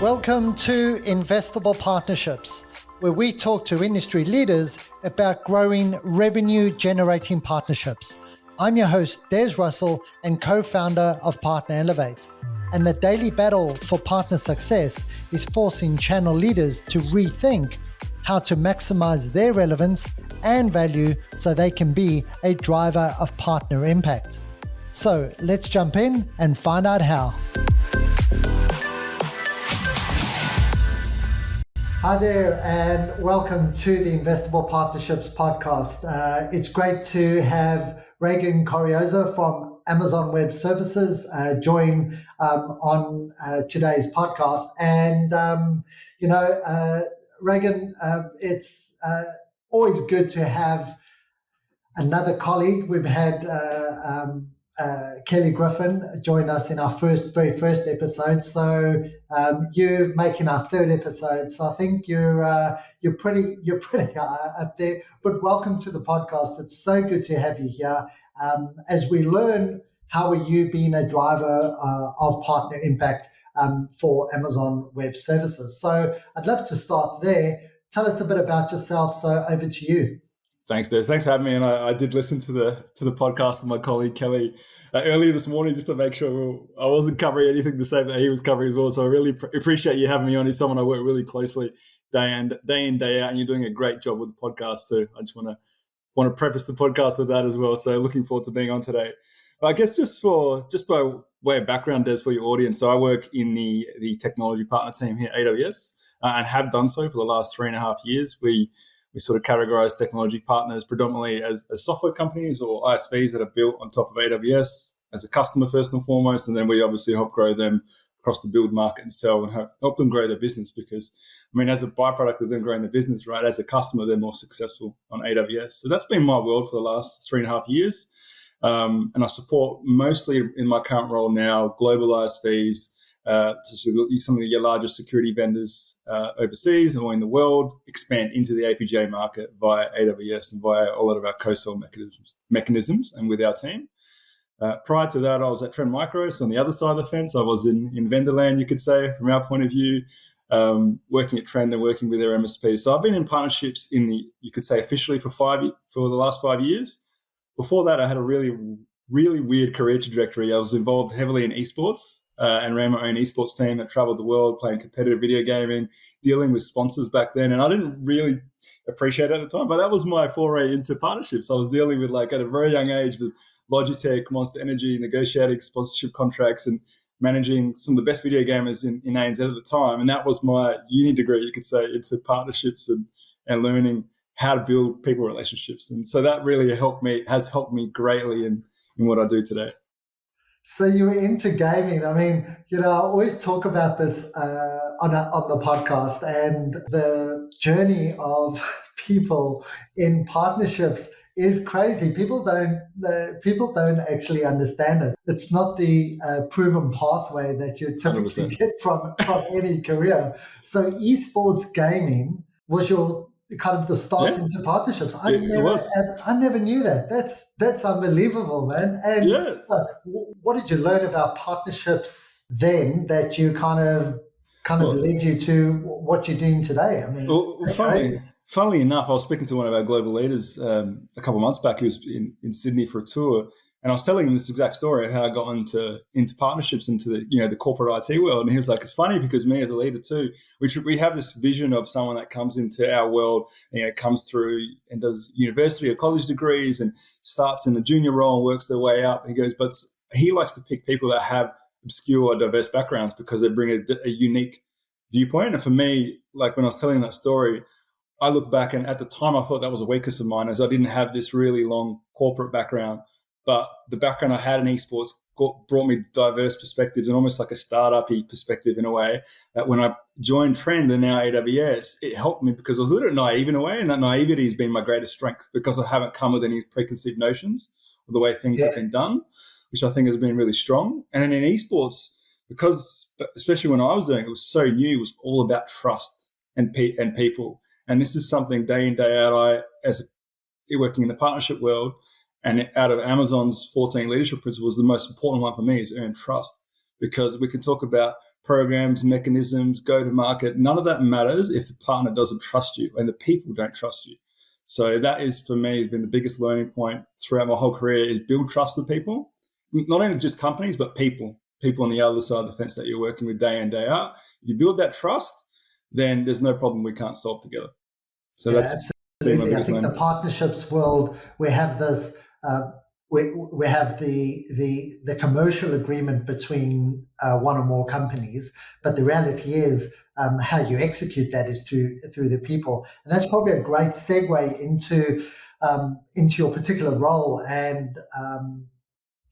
Welcome to Investable Partnerships, where we talk to industry leaders about growing revenue-generating partnerships. I'm your host, Des Russell, and co-founder of Partner Elevate. And the daily battle for partner success is forcing channel leaders to rethink how to maximize their relevance and value so they can be a driver of partner impact. So let's jump in and find out how. Hi there, and welcome to the Investable Partnerships podcast. It's great to have Reagan Corioza from Amazon Web Services join on today's podcast. And, Reagan, it's always good to have another colleague. We've had Kelly Griffin join us in our very first episode. So you're making our third episode. So I think you're pretty up there. But welcome to the podcast. It's so good to have you here. As we learn, how are you being a driver of partner impact for Amazon Web Services? So I'd love to start there. Tell us a bit about yourself. So over to you. Thanks, Des. Thanks for having me. And I did listen to the podcast with my colleague Kelly earlier this morning just to make sure I wasn't covering anything the same that he was covering as well. So I really appreciate you having me on. He's someone I work really closely day in, day out, and you're doing a great job with the podcast too. I just want to preface the podcast with that as well. So looking forward to being on today. I guess just by way of background, Des, for your audience. So I work in the technology partner team here at AWS and have done so for the last 3.5 years. We sort of categorize technology partners predominantly as software companies or ISVs that are built on top of AWS as a customer first and foremost. And then we obviously help grow them across the build market and sell and help them grow their business because, as a byproduct of them growing their business, right, as a customer, they're more successful on AWS. So that's been my world for the last 3.5 years. And I support mostly in my current role now global ISVs, some of your largest security vendors overseas or in the world expand into the APJ market via AWS and via a lot of our co-sell mechanisms and with our team. Prior to that, I was at Trend Micro, so on the other side of the fence. I was in vendor land, you could say, from our point of view, working at Trend and working with their MSP. So I've been in partnerships you could say officially for the last 5 years. Before that, I had a really, really weird career trajectory. I was involved heavily in esports. And ran my own esports team that traveled the world playing competitive video gaming, dealing with sponsors back then. And I didn't really appreciate it at the time, but that was my foray into partnerships. I was dealing with at a very young age with Logitech, Monster Energy, negotiating sponsorship contracts and managing some of the best video gamers in ANZ at the time. And that was my uni degree, you could say, into partnerships and learning how to build people relationships. And so that really has helped me greatly in what I do today. So you were into gaming. I always talk about this on the podcast and the journey of people in partnerships is crazy. People don't actually understand it. It's not the proven pathway that you typically 100%. get from any career. So esports gaming was your kind of the start into partnerships. I never knew that. That's unbelievable, man. And what did you learn about partnerships then that you kind of led you to what you're doing today? Funnily enough, I was speaking to one of our global leaders a couple of months back. He was in Sydney for a tour. And I was telling him this exact story of how I got into partnerships, into the corporate IT world. And he was like, it's funny because me as a leader too, we have this vision of someone that comes into our world, comes through and does university or college degrees and starts in a junior role and works their way up. And he goes, but he likes to pick people that have obscure or diverse backgrounds because they bring a unique viewpoint. And for me, like when I was telling that story, I look back and at the time I thought that was a weakness of mine as I didn't have this really long corporate background. But the background I had in esports brought me diverse perspectives and almost like a startup-y perspective in a way that when I joined Trend and now AWS, it helped me because I was a little bit naive in a way, and that naivety has been my greatest strength because I haven't come with any preconceived notions of the way things have been done, which I think has been really strong. And then in esports, because especially when I was doing it, it was so new, it was all about trust and people. And this is something day in, day out, working in the partnership world, and out of Amazon's 14 leadership principles, the most important one for me is earn trust, because we can talk about programs, mechanisms, go to market. None of that matters if the partner doesn't trust you and the people don't trust you. So that is, for me, has been the biggest learning point throughout my whole career, is build trust with people, not only just companies, but people on the other side of the fence that you're working with day in, day out. If you build that trust, then there's no problem we can't solve together. So that's been my absolutely. I biggest think the learning. partnerships world, we have this, we have the commercial agreement between one or more companies, but the reality is how you execute that is through the people, and that's probably a great segue into your particular role. And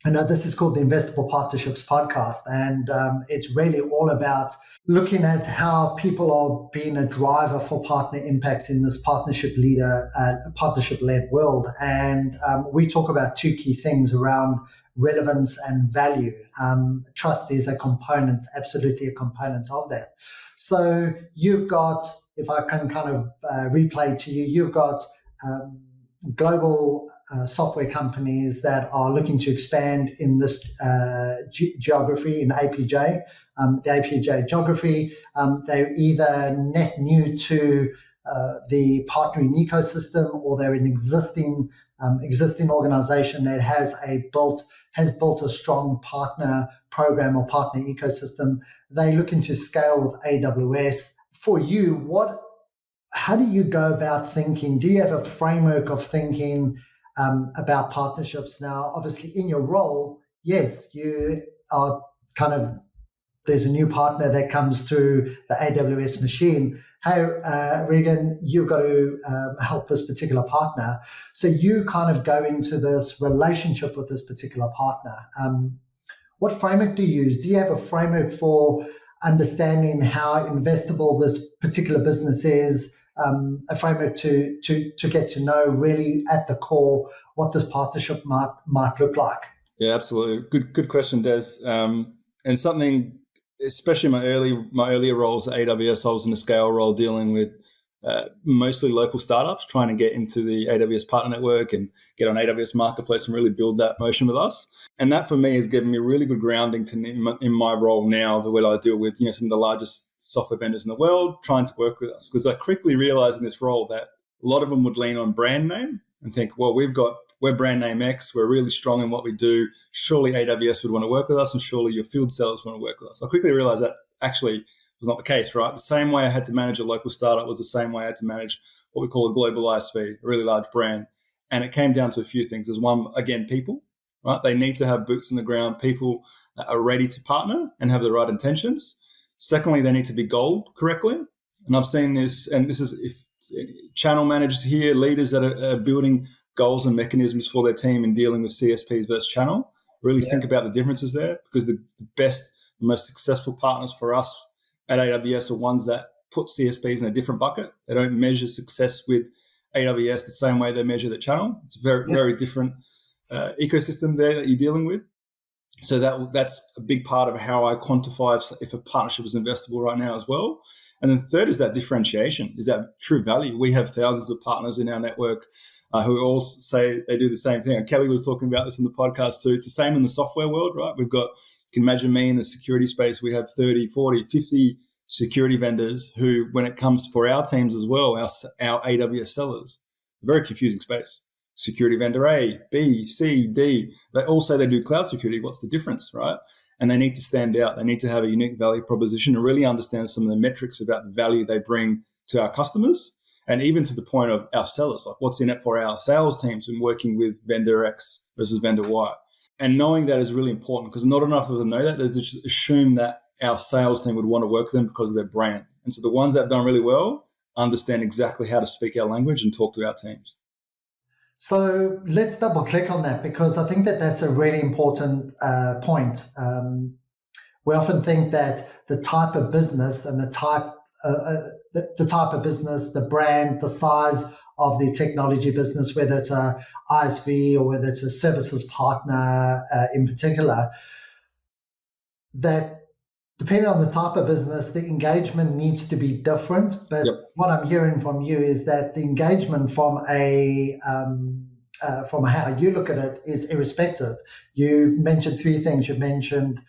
I know this is called the Investable Partnerships Podcast, and it's really all about looking at how people are being a driver for partner impact in this partnership-led world. And we talk about two key things around relevance and value. Trust is a component, absolutely a component of that. So you've got, if I can kind of replay to you, you've got global software companies that are looking to expand in this geography, in APJ, the APJ geography. They're either net new to the partnering ecosystem, or they're an existing organization that has built a strong partner program or partner ecosystem. They're looking to scale with AWS. For you, how do you go about thinking? Do you have a framework of thinking about partnerships? Now, obviously, in your role, yes, you are kind of, there's a new partner that comes through the AWS machine. Hey, Regan, you've got to help this particular partner. So you kind of go into this relationship with this particular partner. What framework do you use? Do you have a framework for understanding how investable this particular business is? A framework to get to know really at the core what this partnership might look like? Yeah, absolutely. Good question, Des. And something, especially my earlier roles at AWS, I was in a scale role dealing with mostly local startups trying to get into the AWS partner network and get on AWS Marketplace and really build that motion with us. And that for me has given me really good grounding in my role now, the way I deal with some of the largest software vendors in the world trying to work with us. Because I quickly realized in this role that a lot of them would lean on brand name and think, well, we're brand name X, we're really strong in what we do. Surely AWS would want to work with us, and surely your field sellers want to work with us. I quickly realized that actually was not the case, right? The same way I had to manage a local startup was the same way I had to manage what we call a global ISV, a really large brand. And it came down to a few things. There's one, again, people, right? They need to have boots on the ground, people that are ready to partner and have the right intentions. Secondly, they need to be goaled correctly. And I've seen this, and this is if channel managers here, leaders that are building goals and mechanisms for their team and dealing with CSPs versus channel, really think about the differences there, because the best, the most successful partners for us at AWS are ones that put CSPs in a different bucket. They don't measure success with AWS the same way they measure the channel. It's a very different ecosystem there that you're dealing with. So that's a big part of how I quantify if a partnership is investable right now as well. And then third is that differentiation, is that true value. We have thousands of partners in our network who all say they do the same thing. And Kelly was talking about this in the podcast too. It's the same in the software world, right? You can imagine me in the security space, we have 30, 40, 50 security vendors who, when it comes for our teams as well, our AWS sellers, very confusing space. Security vendor A, B, C, D, they all say they do cloud security. What's the difference, right? And they need to stand out. They need to have a unique value proposition and really understand some of the metrics about the value they bring to our customers, and even to the point of our sellers, like what's in it for our sales teams when working with vendor X versus vendor Y. And knowing that is really important, because not enough of them know that. They just assume that our sales team would want to work with them because of their brand. And so the ones that have done really well understand exactly how to speak our language and talk to our teams. So let's double click on that, because I think that that's a really important point. We often think that the type of business and the type of business, the brand, the size of the technology business, whether it's a ISV or whether it's a services partner in particular, that depending on the type of business, the engagement needs to be different. But what I'm hearing from you is that the engagement from a from how you look at it is irrespective. You've mentioned three things. You've mentioned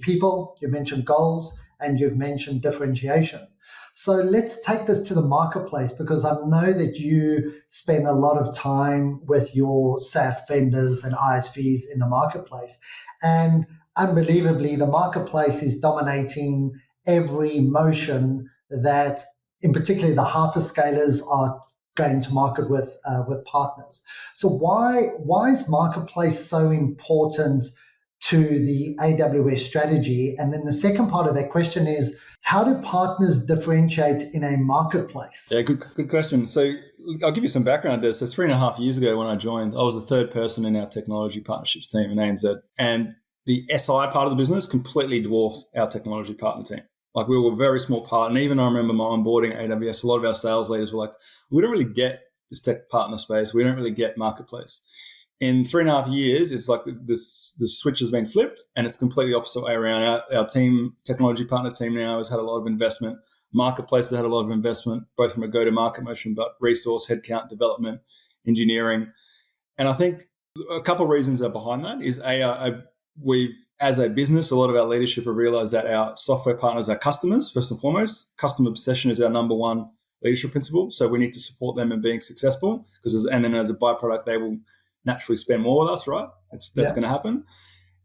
people, you've mentioned goals, and you've mentioned differentiation. So let's take this to the marketplace, because I know that you spend a lot of time with your SaaS vendors and ISVs in the marketplace. And unbelievably, the marketplace is dominating every motion that, in particular, the hyperscalers are going to market with partners. So why is marketplace so important to the AWS strategy? And then the second part of that question is, how do partners differentiate in a marketplace? Yeah, good question. So I'll give you some background there. So 3.5 years ago when I joined, I was the third person in our technology partnerships team in ANZ. And the SI part of the business completely dwarfed our technology partner team. Like, we were a very small part. And even I remember my onboarding at AWS, a lot of our sales leaders were like, we don't really get this tech partner space. We don't really get marketplace. In 3.5 years, it's like the switch has been flipped, and it's completely opposite way around. Our team, technology partner team now, has had a lot of investment. Marketplace has had a lot of investment, both from a go-to-market motion, but resource, headcount, development, engineering. And I think a couple of reasons are behind that is we've, as a business, a lot of our leadership have realized that our software partners are customers, first and foremost. Customer obsession is our number one leadership principle. So we need to support them in being successful, and then as a byproduct, they will naturally spend more with us, right? That's going to happen.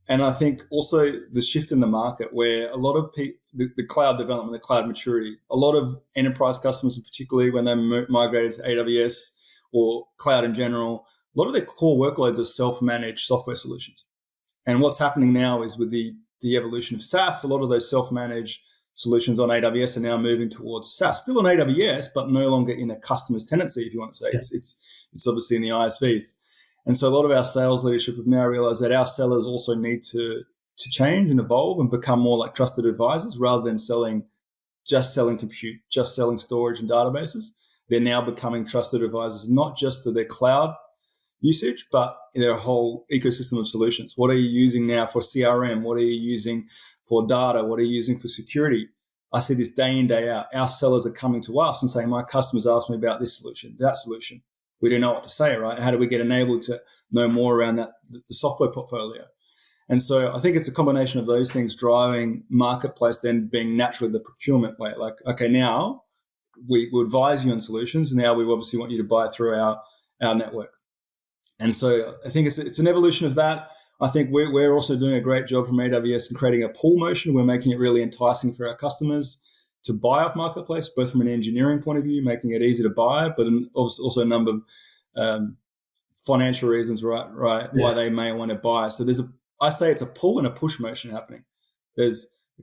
And I think also the shift in the market, where a lot of the cloud development, the cloud maturity, a lot of enterprise customers, particularly when they migrated to AWS or cloud in general, a lot of their core workloads are self-managed software solutions. And what's happening now is with the evolution of SaaS, a lot of those self-managed solutions on AWS are now moving towards SaaS, still on AWS, but no longer in a customer's tenancy, if you want to say. Yeah. It's obviously in the ISVs. And so a lot of our sales leadership have now realized that our sellers also need to change and evolve and become more like trusted advisors, rather than just selling compute, just selling storage and databases. They're now becoming trusted advisors, not just to their cloud usage, but in their whole ecosystem of solutions. What are you using now for CRM? What are you using for data? What are you using for security? I see this day in, day out. Our sellers are coming to us and saying, my customers ask me about this solution, that solution. We don't know what to say, right? How do we get enabled to know more around that, the software portfolio? And so I think it's a combination of those things driving marketplace, then being naturally the procurement way. Like, okay, now we advise you on solutions, and now we obviously want you to buy through our network. And so I think it's an evolution of that. I think we're also doing a great job from AWS in creating a pull motion. We're making it really enticing for our customers to buy off marketplace, both from an engineering point of view, making it easy to buy, but also a number of financial reasons, right? Yeah. Why they may want to buy. So I say it's a pull and a push motion happening. The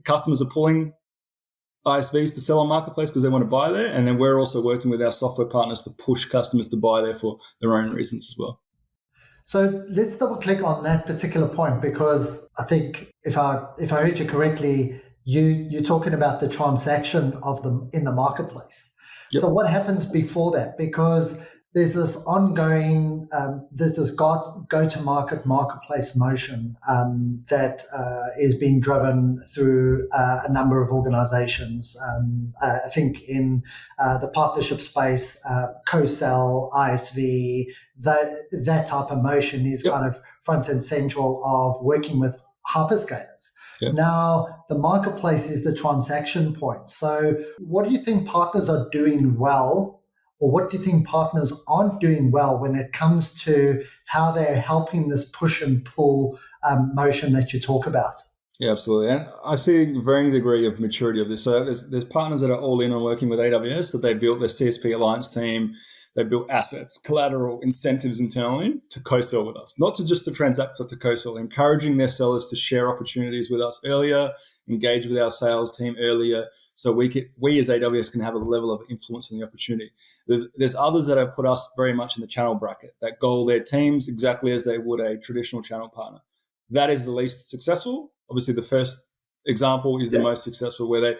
customers are pulling ISVs to sell on marketplace because they want to buy there, and then we're also working with our software partners to push customers to buy there for their own reasons as well. So let's double click on that particular point, because I think if I heard you correctly, you're talking about the transaction of them in the marketplace. Yep. So what happens before that? Because there's this ongoing, go-to-market marketplace motion that is being driven through a number of organizations. I think in the partnership space, co-sell, ISV, that type of motion is kind of front and central of working with hyperscalers. Yep. Now, the marketplace is the transaction point. So what do you think partners are doing well, or what do you think partners aren't doing well when it comes to how they're helping this push and pull motion that you talk about? Yeah, absolutely. And I see a varying degree of maturity of this. So there's partners that are all in on working with AWS, that they built their CSP Alliance team, they built assets, collateral, incentives internally to co-sell with us, not to just to transact, but to co-sell, encouraging their sellers to share opportunities with us earlier, engage with our sales team earlier, so we as AWS can have a level of influence in the opportunity. There's others that have put us very much in the channel bracket, that goal their teams exactly as they would a traditional channel partner. That is the least successful. Obviously, the first example is the most successful, where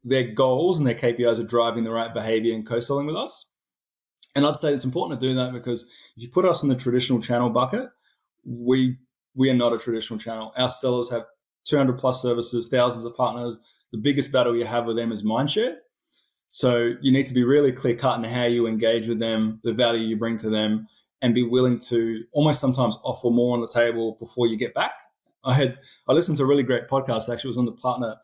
their goals and their KPIs are driving the right behavior and co-selling with us. And I'd say it's important to do that, because if you put us in the traditional channel bucket, we are not a traditional channel. Our sellers have 200 plus services, thousands of partners. The biggest battle you have with them is mindshare. So you need to be really clear cut in how you engage with them, the value you bring to them, and be willing to almost sometimes offer more on the table before you get back. I listened to a really great podcast. Actually, it was on the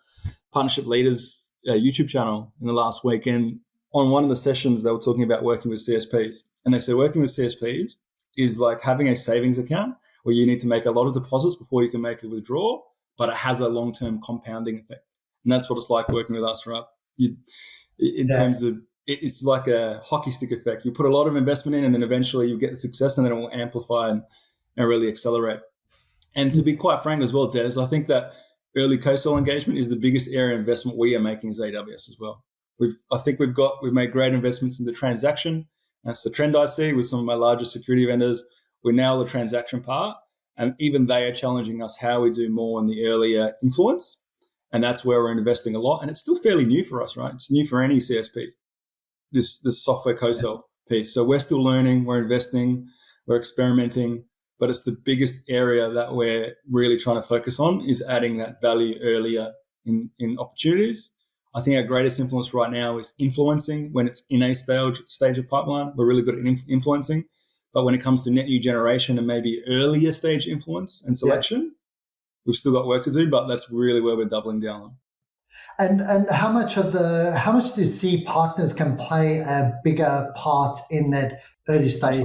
Partnership Leaders YouTube channel in the last week. And on one of the sessions, they were talking about working with CSPs. And they said working with CSPs is like having a savings account where you need to make a lot of deposits before you can make a withdrawal, but it has a long-term compounding effect. And that's what it's like working with us, right? Terms of, it's like a hockey stick effect. You put a lot of investment in, and then eventually you get the success, and then it will amplify and really accelerate. And to be quite frank as well, Des, I think that early co-sell engagement is the biggest area of investment we are making as AWS as well. We've made great investments in the transaction. That's the trend I see with some of my largest security vendors. We nail the transaction part, and even they are challenging us how we do more in the earlier influence. And that's where we're investing a lot. And it's still fairly new for us, right? It's new for any CSP, this software co-sell piece. So we're still learning, we're investing, we're experimenting, but it's the biggest area that we're really trying to focus on is adding that value earlier in opportunities. I think our greatest influence right now is influencing when it's in a stage of pipeline. We're really good at influencing. But when it comes to net new generation and maybe earlier stage influence and selection, we've still got work to do, but that's really where we're doubling down on. And how much do you see partners can play a bigger part in that early stage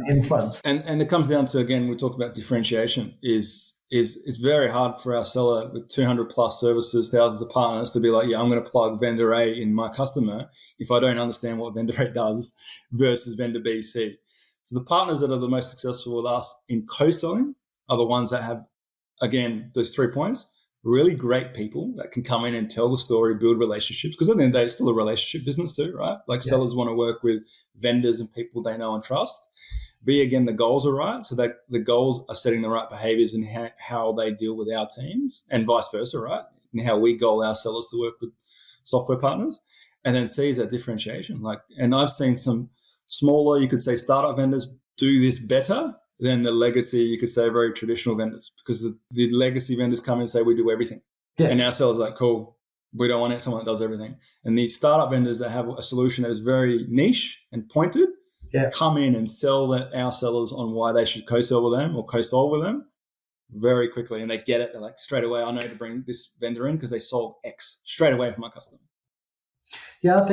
influence? And it comes down to, again, we talked about differentiation. It's very hard for our seller with 200 plus services, thousands of partners to be like, yeah, I'm going to plug vendor A in my customer if I don't understand what vendor A does versus vendor B, C. So the partners that are the most successful with us in co-selling are the ones that have, again, those 3 points, really great people that can come in and tell the story, build relationships, because at the end of the day, it's still a relationship business too, right? Like sellers want to work with vendors and people they know and trust. B, again, the goals are right. So that the goals are setting the right behaviors and how they deal with our teams and vice versa, right? And how we goal our sellers to work with software partners. And then C is that differentiation. And I've seen some smaller, you could say startup vendors do this better than the legacy, you could say very traditional vendors, because the legacy vendors come in and say, we do everything. Yeah. And our sellers are like, cool, we don't want someone that does everything. And these startup vendors that have a solution that is very niche and pointed, come in and sell our sellers on why they should co-sell with them or co-solve with them very quickly. And they get it. They're like, straight away, I know to bring this vendor in because they solve X straight away for my customer. Yeah, I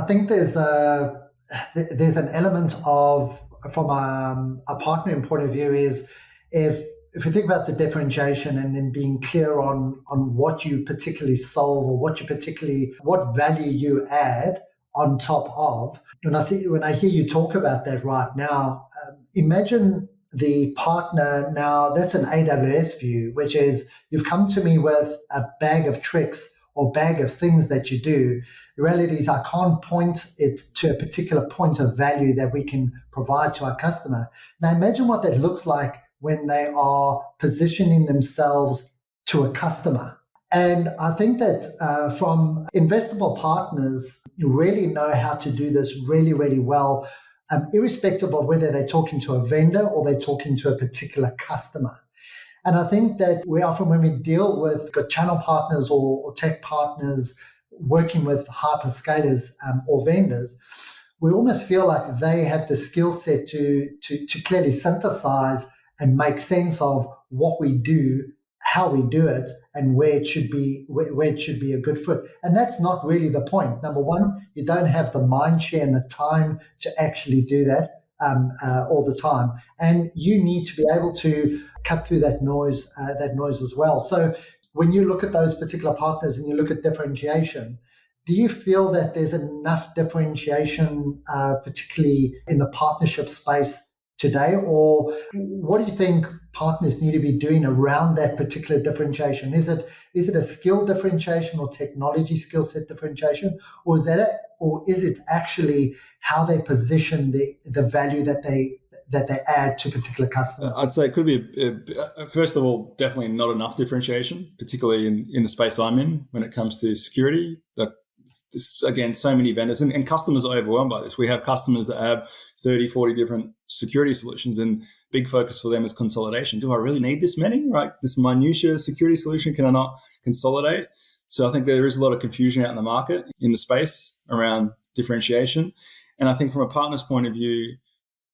think there's an element of, from a partnering point of view, is if you think about the differentiation and then being clear on what you particularly solve or what value you add on top of. When I hear you talk about that right now, imagine the partner now, that's an AWS view, which is you've come to me with a bag of tricks or bag of things that you do. The reality is I can't point it to a particular point of value that we can provide to our customer. Now imagine what that looks like when they are positioning themselves to a customer. And I think that from investable partners, you really know how to do this really, really well, irrespective of whether they're talking to a vendor or they're talking to a particular customer. And I think that we often, when we deal with channel partners or tech partners working with hyperscalers or vendors, we almost feel like they have the skill set to clearly synthesize and make sense of what we do, how we do it, and where it should be a good fit. And that's not really the point. Number one, you don't have the mind share and the time to actually do that all the time, and you need to be able to cut through that noise as well. So when you look at those particular partners and you look at differentiation, do you feel that there's enough differentiation, particularly in the partnership space today, or what do you think partners need to be doing around that particular differentiation? Is it a skill differentiation or technology skill set differentiation, or is it actually how they position the value that they add to particular customers? I'd say it could be, first of all, definitely not enough differentiation, particularly in the space I'm in when it comes to security. Again, so many vendors and customers are overwhelmed by this. We have customers that have 30, 40 different security solutions, and big focus for them is consolidation. Do I really need this many? Right? This minutiae security solution, can I not consolidate? So I think there is a lot of confusion out in the market in the space around differentiation. And I think from a partner's point of view,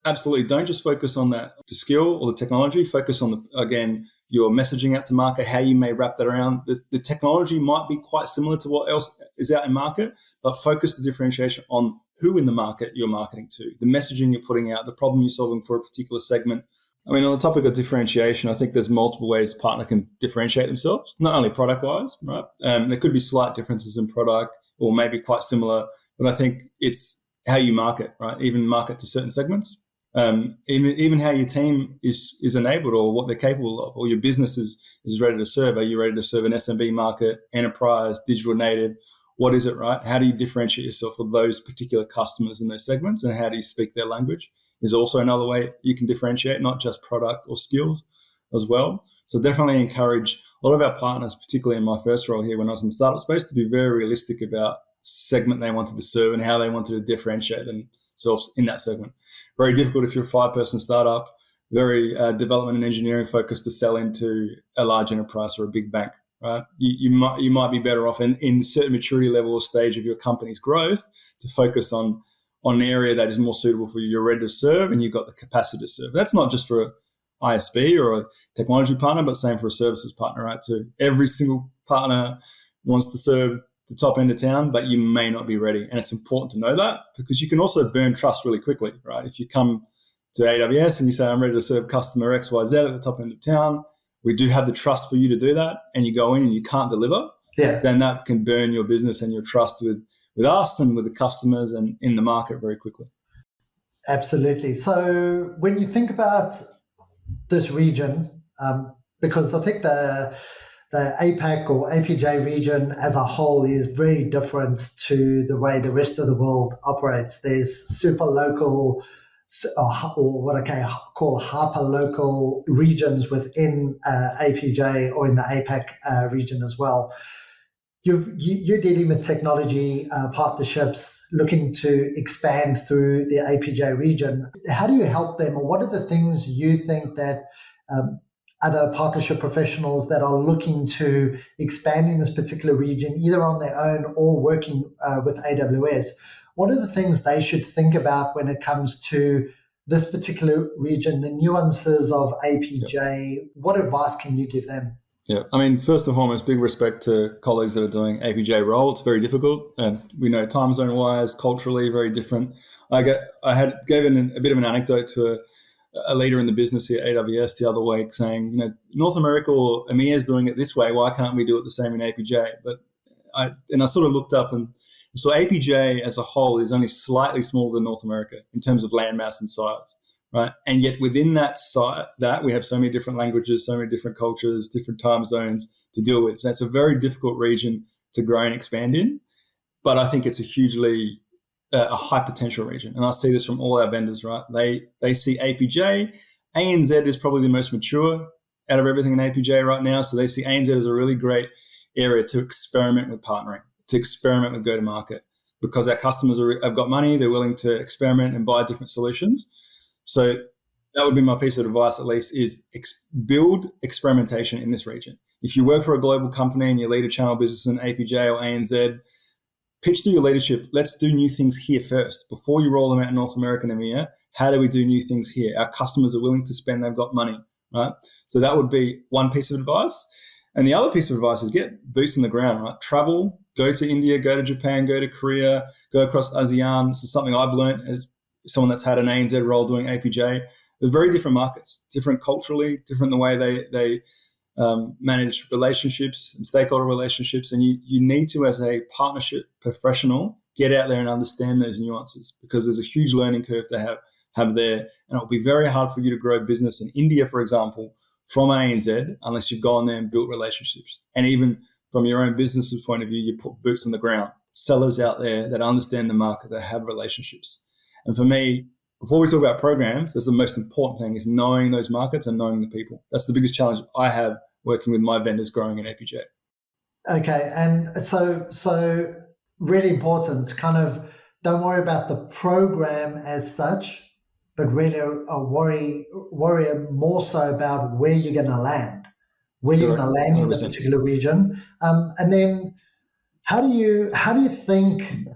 absolutely don't just focus on the skill or the technology. Focus on again, your messaging out to market, how you may wrap that around. The technology might be quite similar to what else is out in market, but focus the differentiation on who in the market you're marketing to, the messaging you're putting out, the problem you're solving for a particular segment. I mean, on the topic of differentiation, I think there's multiple ways a partner can differentiate themselves, not only product-wise, right? There could be slight differences in product or maybe quite similar, but I think it's how you market, right? Even market to certain segments. Even how your team is enabled or what they're capable of, or your business is ready to serve. Are you ready to serve an SMB market, enterprise, digital native? What is it, right? How do you differentiate yourself for those particular customers in those segments, and how do you speak their language is also another way you can differentiate, not just product or skills as well. So definitely encourage a lot of our partners, particularly in my first role here when I was in the startup space, to be very realistic about segment they wanted to serve and how they wanted to differentiate themselves in that segment. Very difficult if you're a 5-person startup, very development and engineering focused to sell into a large enterprise or a big bank, right? You might be better off in certain maturity level or stage of your company's growth to focus on an area that is more suitable for you. You're ready to serve and you've got the capacity to serve. That's not just for an ISP or a technology partner, but same for a services partner, right? So every single partner wants to serve the top end of town, but you may not be ready. And it's important to know that, because you can also burn trust really quickly, right? If you come to AWS and you say, I'm ready to serve customer XYZ at the top end of town, we do have the trust for you to do that, and you go in and you can't deliver, then that can burn your business and your trust with us and with the customers and in the market very quickly. Absolutely. So when you think about this region, because I think the APAC or APJ region as a whole is very different to the way the rest of the world operates. There's super local or what I call hyper local regions within APJ or in the APAC region as well. You're dealing with technology partnerships, looking to expand through the APJ region. How do you help them, or what are the things you think that other partnership professionals that are looking to expand in this particular region, either on their own or working with AWS, what are the things they should think about when it comes to this particular region, the nuances of APJ? Yep. What advice can you give them? Yeah, I mean, first and foremost, big respect to colleagues that are doing APJ role. It's very difficult, and we know time zone wise, culturally, very different. I gave a bit of an anecdote to a leader in the business here at AWS the other week, saying, North America or EMEA is doing it this way. Why can't we do it the same in APJ? But I sort of looked up, and so APJ as a whole is only slightly smaller than North America in terms of landmass and size. Right. And yet within that we have so many different languages, so many different cultures, different time zones to deal with. So it's a very difficult region to grow and expand in. But I think it's a hugely a high potential region. And I see this from all our vendors, right? They see APJ. ANZ is probably the most mature out of everything in APJ right now. So they see ANZ as a really great area to experiment with partnering, to experiment with go-to-market, because our customers have got money, they're willing to experiment and buy different solutions. So that would be my piece of advice, at least, is build experimentation in this region. If you work for a global company and you lead a channel business in APJ or ANZ, pitch to your leadership, let's do new things here first. Before you roll them out in North America and EMEA, how do we do new things here? Our customers are willing to spend, they've got money, right? So that would be one piece of advice. And the other piece of advice is get boots on the ground, right? Travel, go to India, go to Japan, go to Korea, go across ASEAN. This is something I've learned as someone that's had an ANZ role doing APJ. They're very different markets, different culturally, different the way they manage relationships and stakeholder relationships. And you need to, as a partnership professional, get out there and understand those nuances, because there's a huge learning curve to have there. And it'll be very hard for you to grow business in India, for example, from ANZ, unless you've gone there and built relationships. And even from your own business's point of view, you put boots on the ground, sellers out there that understand the market, that have relationships. And for me, before we talk about programs, that's the most important thing, is knowing those markets and knowing the people. That's the biggest challenge I have working with my vendors growing in APJ. Okay. And so really important, kind of don't worry about the program as such, but really worry more so about where you're going to land, in the particular region. And then how do you think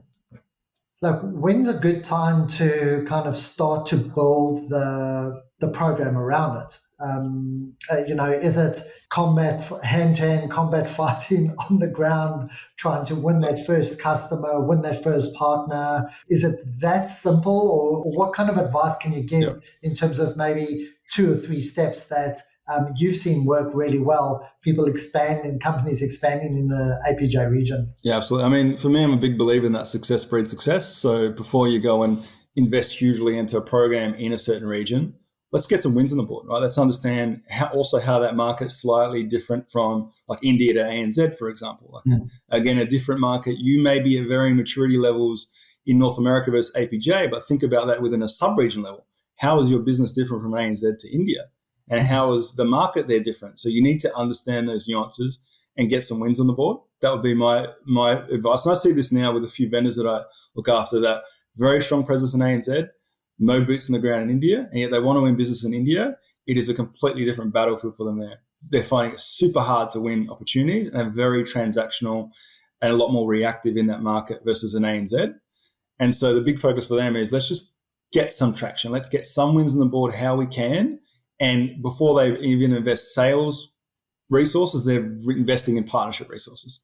Like, when's a good time to kind of start to build the program around it? Is it combat, hand-to-hand combat fighting on the ground, trying to win that first customer, win that first partner? Is it that simple, or what kind of advice can you give in terms of maybe 2 or 3 steps that you've seen work really well, people expand and companies expanding in the APJ region? Yeah, absolutely. I mean, for me, I'm a big believer in that success breeds success. So before you go and invest hugely into a program in a certain region, let's get some wins on the board, right? Let's understand how that market's slightly different from like India to ANZ, for example. Like, again, a different market. You may be at varying maturity levels in North America versus APJ, but think about that within a sub-region level. How is your business different from ANZ to India? And how is the market there different? So you need to understand those nuances and get some wins on the board. That would be my advice. And I see this now with a few vendors that I look after, that very strong presence in ANZ, no boots on the ground in India, and yet they want to win business in India. It is a completely different battlefield for them there. They're finding it super hard to win opportunities and very transactional and a lot more reactive in that market versus an ANZ. And so the big focus for them is let's just get some traction. Let's get some wins on the board how we can. And before they even invest sales resources, they're investing in partnership resources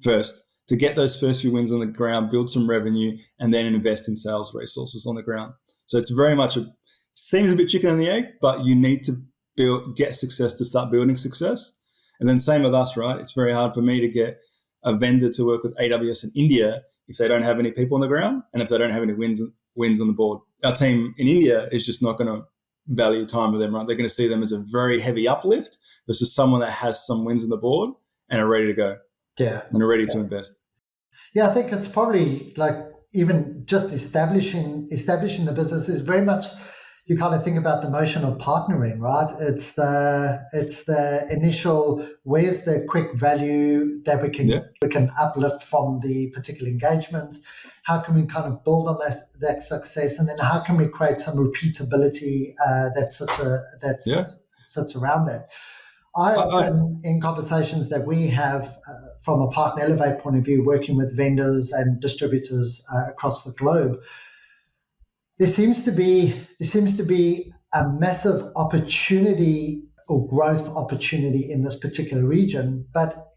first to get those first few wins on the ground, build some revenue, and then invest in sales resources on the ground. So it's very much seems a bit chicken and the egg, but you need to get success to start building success. And then same with us, right? It's very hard for me to get a vendor to work with AWS in India if they don't have any people on the ground and if they don't have any wins on the board. Our team in India is just not going to value time with them, right? They're going to see them as a very heavy uplift versus someone that has some wins on the board and are ready to go. Yeah. And are ready to invest. Yeah, I think it's probably like even just establishing the business is very much, you kind of think about the motion of partnering, right? It's the initial, where's the quick value that we can uplift from the particular engagement? How can we kind of build on that success, and then how can we create some repeatability that sits around that? I often, in conversations that we have from a partner elevate point of view, working with vendors and distributors across the globe, there seems to be a massive opportunity or growth opportunity in this particular region, but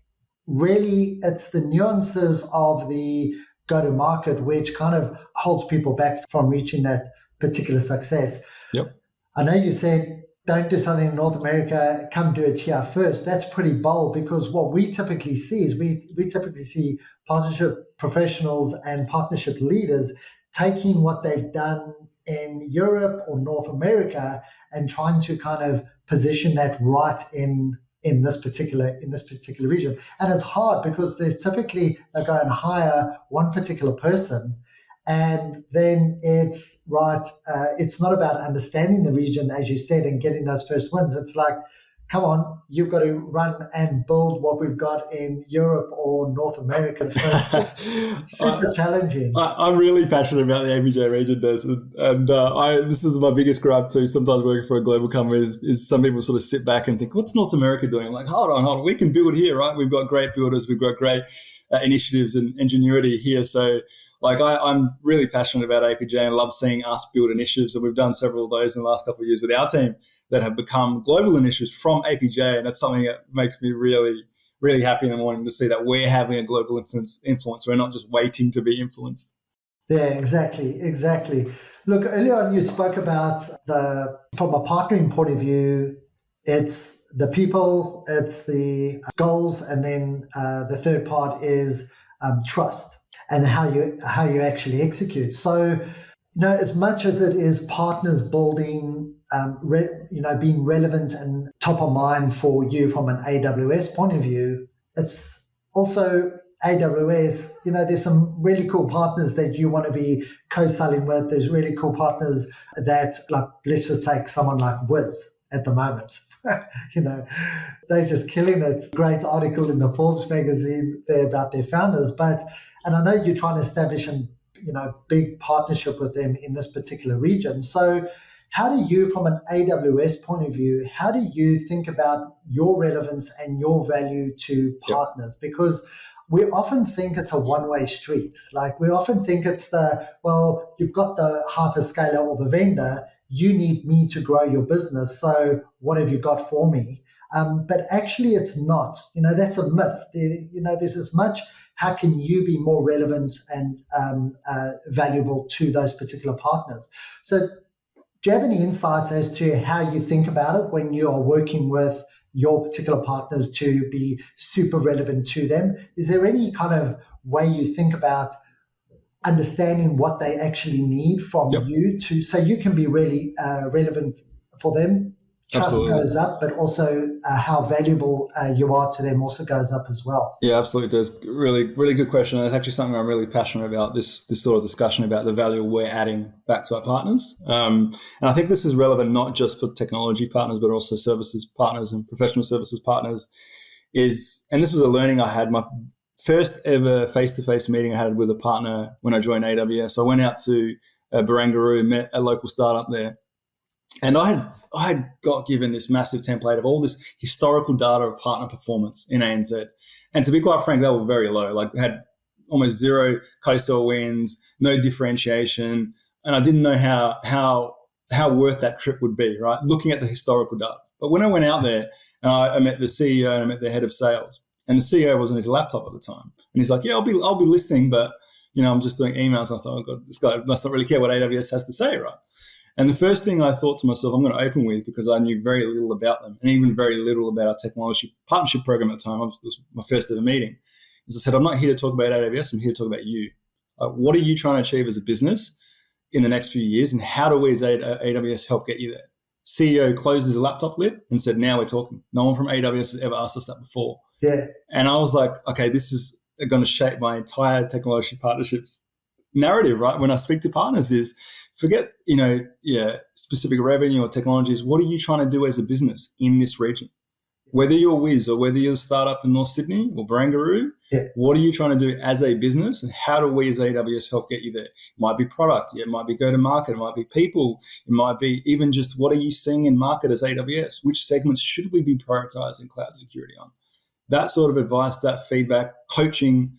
really it's the nuances of the go-to-market which kind of holds people back from reaching that particular success. Yep. I know you said don't do something in North America, come do it here first. That's pretty bold, because what we typically see is we typically see partnership professionals and partnership leaders taking what they've done in Europe or North America and trying to kind of position that right in this particular region. And it's hard because there's typically they go and hire one particular person, and then it's right. It's not about understanding the region, as you said, and getting those first wins. It's like, come on, you've got to run and build what we've got in Europe or North America. So it's super challenging. I'm really passionate about the APJ region, Des, and this is my biggest gripe too. Sometimes working for a global company is some people sort of sit back and think, what's North America doing? I'm like, hold on, we can build here, right? We've got great builders, we've got great initiatives and ingenuity here. So like I'm really passionate about APJ and love seeing us build initiatives, and we've done several of those in the last couple of years with our team that have become global initiatives from APJ, and that's something that makes me really, really happy in the morning to see that we're having a global influence. We're not just waiting to be influenced. Yeah, exactly. Look, earlier on you spoke about from a partnering point of view, it's the people, it's the goals, and then the third part is trust and how you actually execute. So, as much as it is partners building, being relevant and top of mind for you from an AWS point of view, it's also AWS. There's some really cool partners that you want to be co-selling with. There's really cool partners that, like, let's just take someone like Wiz at the moment. They're just killing it. Great article in the Forbes magazine there about their founders. And I know you're trying to establish a big partnership with them in this particular region. So how do you, from an AWS point of view, how do you think about your relevance and your value to partners? Because we often think it's a one-way street. Like we often think it's well, you've got the hyperscaler or the vendor, you need me to grow your business. So what have you got for me? But actually it's not, that's a myth. There's as much, how can you be more relevant and valuable to those particular partners? So do you have any insights as to how you think about it when you are working with your particular partners to be super relevant to them? Is there any kind of way you think about understanding what they actually need from you so you can be really relevant for them? Trust Absolutely. goes up, but also how valuable you are to them also goes up as well. Yeah, absolutely does. Really, really good question. And it's actually something I'm really passionate about, this sort of discussion about the value we're adding back to our partners. And I think this is relevant not just for technology partners, but also services partners and professional services partners. And this was a learning I had, my first ever face-to-face meeting I had with a partner when I joined AWS. I went out to Barangaroo, met a local startup there. And I had got given this massive template of all this historical data of partner performance in ANZ. And to be quite frank, they were very low. Like we had almost zero co-sell wins, no differentiation. And I didn't know how worth that trip would be, right? Looking at the historical data. But when I went out there, I met the CEO and I met the head of sales. And the CEO was on his laptop at the time. And he's like, yeah, I'll be listening, but I'm just doing emails. And I thought, oh God, this guy must not really care what AWS has to say, right? And the first thing I thought to myself, I'm going to open with, because I knew very little about them and even very little about our technology partnership program at the time. It was my first ever meeting. As I said, I'm not here to talk about AWS. I'm here to talk about you. What are you trying to achieve as a business in the next few years? And how do we as AWS help get you there? CEO closed his laptop lid and said, now we're talking. No one from AWS has ever asked us that before. Yeah. And I was like, okay, this is going to shape my entire technology partnerships narrative, right? When I speak to partners is, forget, specific revenue or technologies. What are you trying to do as a business in this region? Whether you're Wiz or whether you're a startup in North Sydney or Barangaroo, what are you trying to do as a business, and how do we as AWS help get you there? It might be product, it might be go to market, it might be people, it might be even just what are you seeing in market as AWS? Which segments should we be prioritizing cloud security on? That sort of advice, that feedback, coaching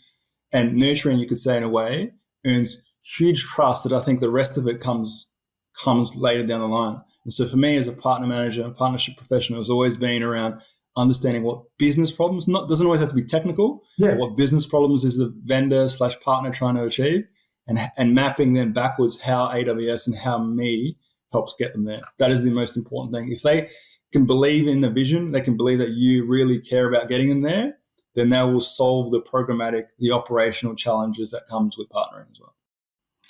and nurturing, you could say in a way, earns huge trust that I think the rest of it comes later down the line. And so for me as a partner manager, a partnership professional, has always been around understanding what business problems, doesn't always have to be technical, but what business problems is the vendor/partner trying to achieve, and mapping then backwards how AWS and how me helps get them there. That is the most important thing. If they can believe in the vision, they can believe that you really care about getting them there, then they will solve the programmatic, the operational challenges that comes with partnering as well.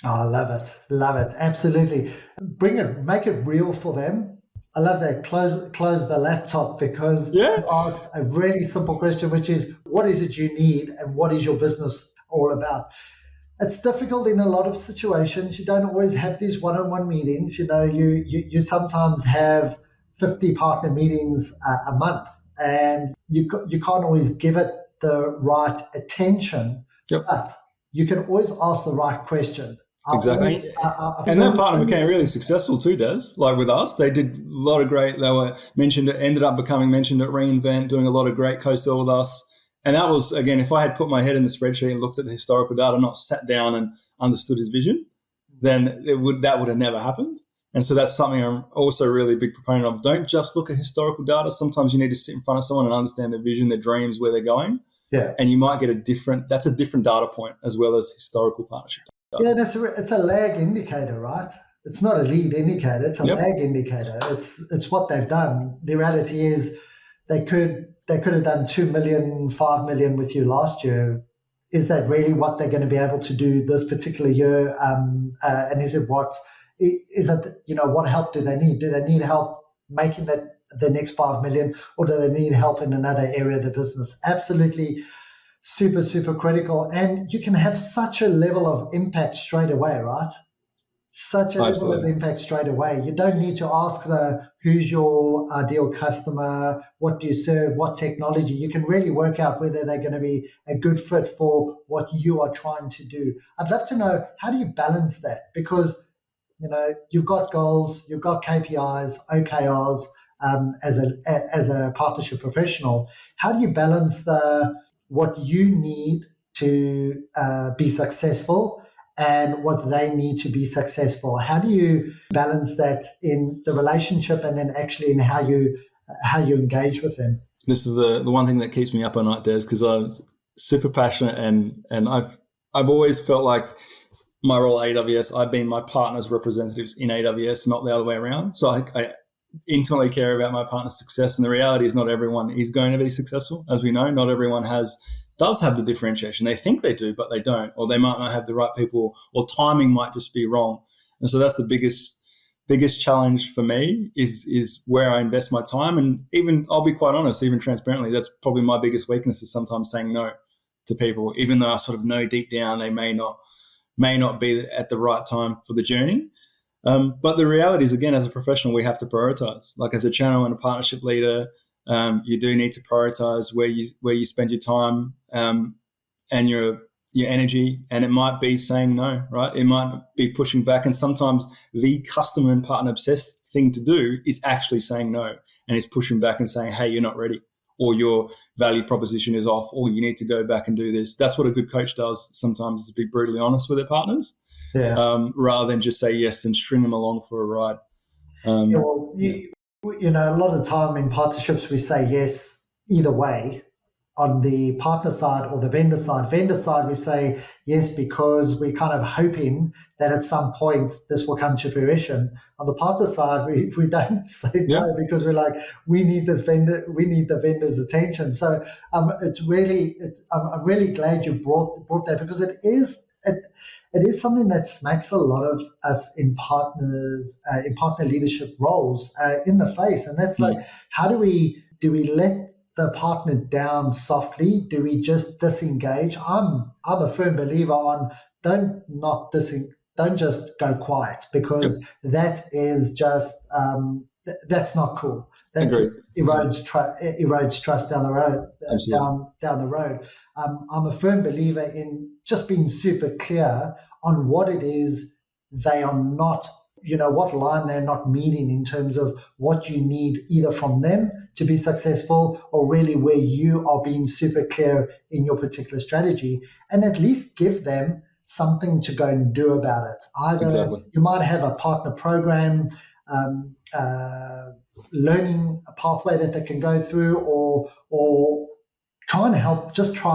Oh, I love it. Love it. Absolutely. Make it real for them. I love that. Close the laptop, because you asked a really simple question, which is, what is it you need and what is your business all about? It's difficult in a lot of situations. You don't always have these one-on-one meetings. You sometimes have 50 partner meetings a month, and you can't always give it the right attention, but you can always ask the right question. Exactly. And that partner became really successful too, Des. Like with us, they did a lot of great, they were ended up becoming mentioned at reInvent, doing a lot of great co-sell with us. And that was, again, if I had put my head in the spreadsheet and looked at the historical data, not sat down and understood his vision, then that would have never happened. And so that's something I'm also really a big proponent of. Don't just look at historical data. Sometimes you need to sit in front of someone and understand their vision, their dreams, where they're going. Yeah. And you might get that's a different data point as well as historical partnership. Yeah, it's a lag indicator, right? It's not a lead indicator. It's a lag indicator. It's what they've done. The reality is they could have done 2 million, 5 million with you last year. Is that really what they're going to be able to do this particular year? And is it what help do they need? Do they need help making the next 5 million, or do they need help in another area of the business? Absolutely. Super, super critical. And you can have such a level of impact straight away, right? Such a level of impact straight away. You don't need to ask who's your ideal customer, what do you serve, what technology. You can really work out whether they're going to be a good fit for what you are trying to do. I'd love to know, how do you balance that? Because, you've got goals, you've got KPIs, OKRs, as a partnership professional. How do you balance the what you need to be successful and what they need to be successful. How do you balance that in the relationship and then actually in how you engage with them? This is the one thing that keeps me up at night, Des, because I'm super passionate and I've always felt like my role at AWS, I've been my partner's representatives in AWS, not the other way around. So I intimately care about my partner's success. And the reality is not everyone is going to be successful. As we know, not everyone does have the differentiation. They think they do, but they don't, or they might not have the right people, or timing might just be wrong. And so that's the biggest challenge for me is where I invest my time. And even, I'll be quite honest, even transparently, that's probably my biggest weakness, is sometimes saying no to people, even though I sort of know deep down they may not be at the right time for the journey. But the reality is, again, as a professional, we have to prioritize. Like as a channel and a partnership leader, you do need to prioritize where you spend your time and your energy. And it might be saying no, right? It might be pushing back. And sometimes the customer and partner obsessed thing to do is actually saying no, and is pushing back and saying, hey, you're not ready, or your value proposition is off, or you need to go back and do this. That's what a good coach does sometimes, is to be brutally honest with their partners, rather than just say yes and string them along for a ride. Well, a lot of the time in partnerships, we say yes either way. On the partner side or the vendor side. Vendor side, we say yes because we're kind of hoping that at some point this will come to fruition. On the partner side, we don't say no because we're like, we need the vendor's attention. So I'm really glad you brought that, because it is something that smacks a lot of us in partner leadership roles in the face. And that's like, how do we let the partner down softly? Do we just disengage? I'm a firm believer on don't just go quiet, because that is just that's not cool. That just erodes trust down the road. Down the road. I'm a firm believer in just being super clear on what it is they are not, what line they're not meeting in terms of what you need either from them to be successful, or really where you are being super clear in your particular strategy, and at least give them something to go and do about it. Either you might have a partner program, learning a pathway that they can go through, or try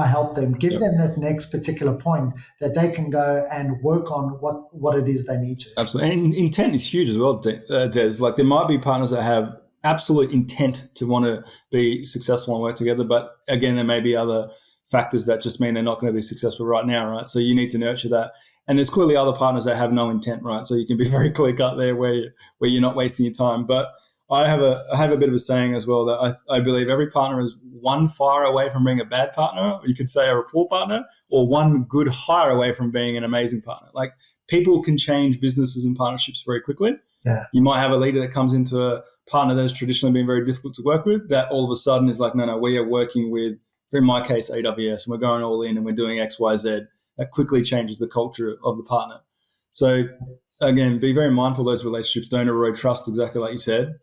help them, give them that next particular point that they can go and work on what it is they need to. Absolutely. And intent is huge as well, Des. Like there might be partners that have absolute intent to want to be successful and work together, but again, there may be other factors that just mean they're not going to be successul right now, right? So you need to nurture that. And there's clearly other partners that have no intent, right? So you can be very clear cut there where you're not wasting your time. But I have a bit of a saying as well that I believe every partner is one fire away from being a bad partner, or you could say a poor partner, or one good hire away from being an amazing partner. Like people can change businesses and partnerships very quickly. Yeah. You might have a leader that comes into a partner that has traditionally been very difficult to work with, that all of a sudden is like, no, we are working with, in my case, AWS, and we're going all in and we're doing X, Y, Z. That quickly changes the culture of the partner. So again, be very mindful those relationships don't erode trust, exactly like you said.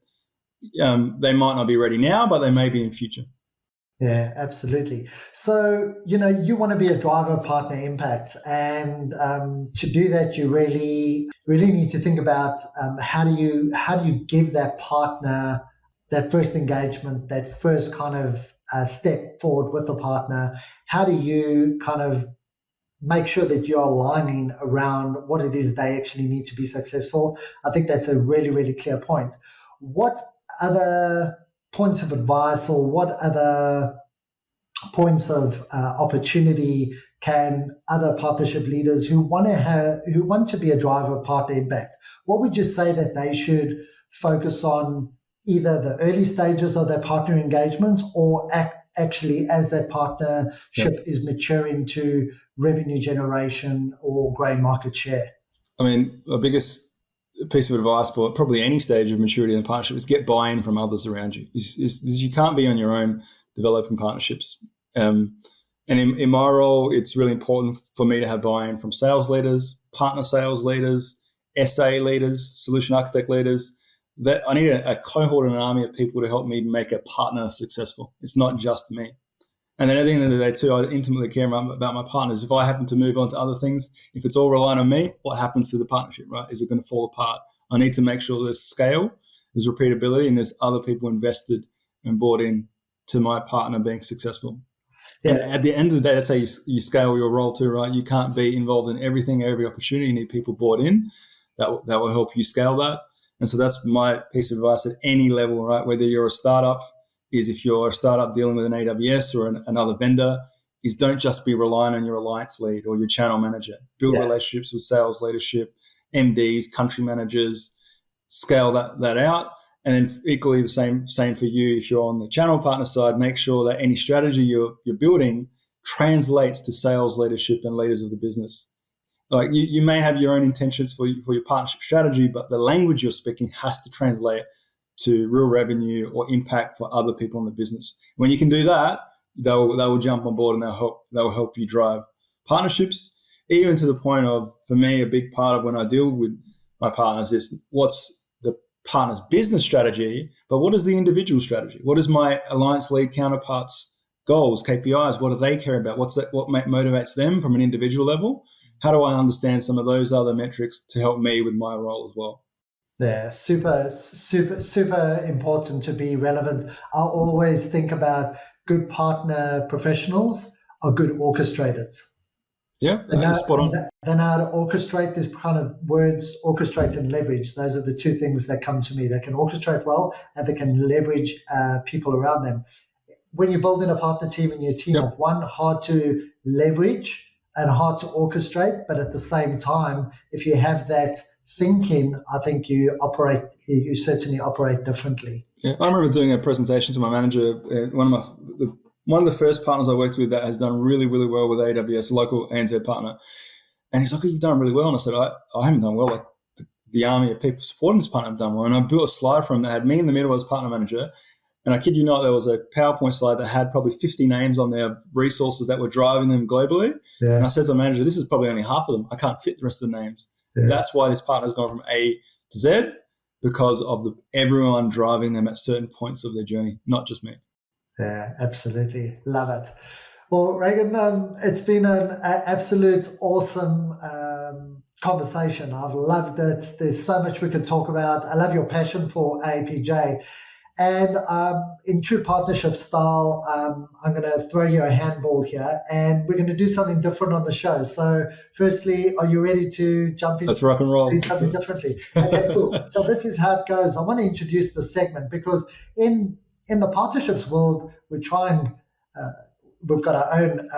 They might not be ready now, but they may be in future. Yeah, absolutely. So, you want to be a driver of partner impact. And to do that, you really, really need to think about how do you give that partner that first engagement, that first kind of step forward with the partner. How do you kind of make sure that you're aligning around what it is they actually need to be successful? I think that's a really, really clear point. What other points of advice, or what other points of opportunity can other partnership leaders who want to be a driver of partner impact, what would you say that they should focus on, either the early stages of their partner engagements, or actually as their partnership is maturing to revenue generation or growing market share? I mean, the biggest piece of advice for probably any stage of maturity in a partnership is get buy-in from others around you. You can't be on your own developing partnerships. And in my role, it's really important for me to have buy-in from sales leaders, partner sales leaders, SA leaders, solution architect leaders. That I need a cohort and an army of people to help me make a partner successful. It's not just me. And then at the end of the day too, I intimately care about my partners. If I happen to move on to other things, if it's all relying on me, what happens to the partnership, right? Is it going to fall apart? I need to make sure there's scale, there's repeatability, and there's other people invested and bought in to my partner being successful. Yeah. And at the end of the day, that's how you scale your role too, right? You can't be involved in everything, every opportunity. You need people bought in that will help you scale that. And so that's my piece of advice at any level, right? Whether you're a startup, is if you're a startup dealing with an AWS or another vendor, is don't just be relying on your alliance lead or your channel manager. Build relationships with sales leadership, MDs, country managers, scale that out. And then equally the same for you. If you're on the channel partner side, make sure that any strategy you're building translates to sales leadership and leaders of the business. Like you may have your own intentions for your partnership strategy, but the language you're speaking has to translate to real revenue or impact for other people in the business. When you can do that, they will jump on board and they'll help you drive partnerships, even to the point of, for me, a big part of when I deal with my partners is what's the partner's business strategy, but what is the individual strategy? What is my alliance lead counterparts' goals, KPIs? What do they care about? What motivates them from an individual level? How do I understand some of those other metrics to help me with my role as well? Yeah, super important to be relevant. I always think about good partner professionals are good orchestrators. Yeah, spot on. They know how to orchestrate. These kind of words, orchestrate and leverage. Those are the two things that come to me. They can orchestrate well and they can leverage people around them. When you're building a partner team and your team of one, hard to leverage and hard to orchestrate, but at the same time, if you have that thinking, I think you certainly operate differently. Yeah, I remember doing a presentation to my manager. One of the first partners I worked with that has done really, really well with AWS, local ANZ partner. And he's like, "Oh, you've done really well." And I said, I haven't done well. Like the army of people supporting this partner have done well. And I built a slide for him that had me in the middle as partner manager. And I kid you not, there was a PowerPoint slide that had probably 50 names on there, resources that were driving them globally. Yeah. And I said to my manager, this is probably only half of them. I can't fit the rest of the names. Yeah. That's why this partner's gone from A to Z, because of everyone driving them at certain points of their journey, not just me. Yeah, absolutely. Love it. Well, Reagan, it's been an absolute awesome conversation. I've loved it. There's so much we could talk about. I love your passion for APJ. And in true partnership style, I'm going to throw you a handball here, and we're going to do something different on the show. So firstly, are you ready to jump in? Let's rock and roll. Do something differently. Okay, cool. So this is how it goes. I want to introduce the segment because in the partnerships world, we've got our own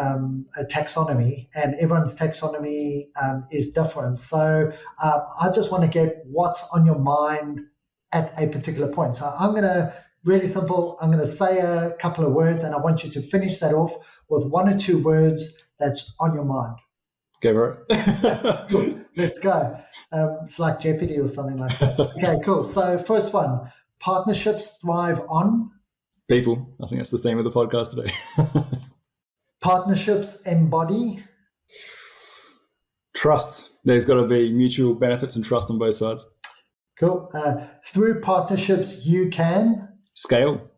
taxonomy, and everyone's taxonomy is different. So I just want to get what's on your mind at a particular point. So I'm going to, really simple, I'm going to say a couple of words and I want you to finish that off with one or two words that's on your mind. Go for it. Cool. Let's go. It's like Jeopardy or something like that. Okay, cool. So first one, partnerships thrive on? People. I think that's the theme of the podcast today. Partnerships embody? Trust. There's got to be mutual benefits and trust on both sides. Cool. Through partnerships, you can? Scale.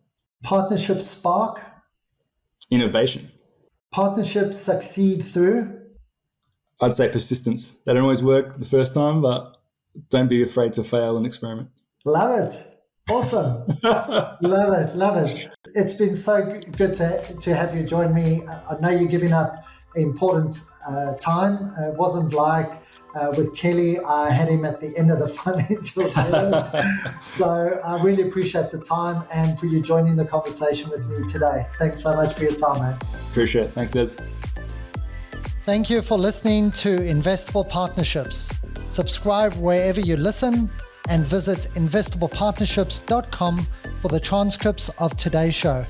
Partnerships spark? Innovation. Partnerships succeed through? I'd say persistence. They don't always work the first time, but don't be afraid to fail and experiment. Love it. Awesome. Love it. It's been so good to have you join me. I know you're giving up important time. It wasn't like with Kelly, I had him at the end of the financial year. So I really appreciate the time and for you joining the conversation with me today. Thanks so much for your time, mate. Appreciate it. Thanks, Des. Thank you for listening to Investable Partnerships. Subscribe wherever you listen and visit investablepartnerships.com for the transcripts of today's show.